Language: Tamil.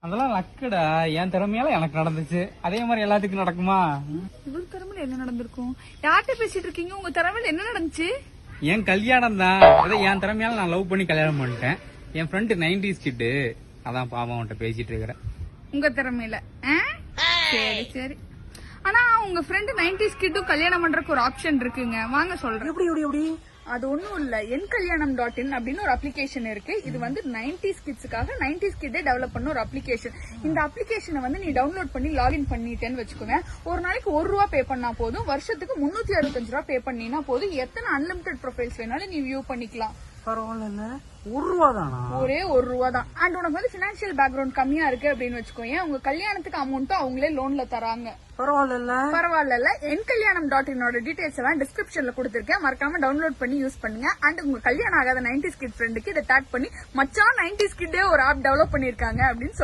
அதெல்லாம் லக்குடா. என் திறமையால எனக்கு நடந்துச்சு. அதே மாதிரி எல்லாத்துக்கும் நடக்குமா? இவர் திறமையில என்ன நடந்திருக்கும்? யார்கிட்ட பேசிட்டு இருக்கீங்க? உங்க திறமையில என்ன நடந்துச்சு? என் கல்யாணம் தான். அதே என் திறமையால நான் லவ் பண்ணி கல்யாணம் பண்ணிட்டேன். என் ஃப்ரெண்டு 90s கிட்டு. அதான் பாவம் அவன்கிட்ட பேசிட்டு இருக்கிறேன். உங்க திறமையில சரி சரி. ஆனா உங்க ஃப்ரெண்ட் 90s கிட்டும் கல்யாணம் பண்றதுக்கு ஒரு ஆப்ஷன் இருக்குங்க. வாங்க சொல்றேன். எப்படி அது ஒண்ணும் இல்ல. என்கல்யாணம்.in அப்படின்னு ஒரு அப்ளிகேஷன் இருக்கு. இது வந்து 90s கிட்ஸுக்காக 90s கிட்டே டெவலப் பண்ண ஒரு அப்ளிகேஷன். இந்த அப்ளிகேஷனை வந்து நீ டவுன்லோட் பண்ணி லாகின் பண்ணிட்டேன்னு வச்சுக்கோங்க. ஒரு நாளைக்கு ₹1 பே பண்ணா போதும். வருஷத்துக்கு ₹365 பே பண்ணினா போதும். எத்தனை அன்லிமிடெட் ப்ரொஃபைல்ஸ் வேணாலும் நீ வியூ பண்ணிக்கலாம். பரவாயில்ல, ₹1 தானா? ஒரே ₹1 தான். அண்ட் உனக்கு வந்து பினான்சியல் பேக்ரவுண்ட் கம்மியா இருக்கு அப்படின்னு வச்சுக்கோங்க. உங்க கல்யாணத்துக்கு அமௌண்ட்டும் அவங்களே லோன்ல தராங்க. பரவாயில்ல. என்கல்யாணம்.in டீடைல்ஸ் எல்லாம் டிஸ்கிரிப்ஷன்ல கொடுத்திருக்கேன். மறக்காம டவுன்லோட் பண்ணி யூஸ் பண்ணுங்க. அண்ட் உங்க கல்யாணம் ஆகாத 90s கிட் ஃப்ரெண்டுக்கு இதை டேக் பண்ணி மச்சான் 90s கிட்டே ஒரு ஆப் டெவலப் பண்ணிருக்காங்க அப்படின்னு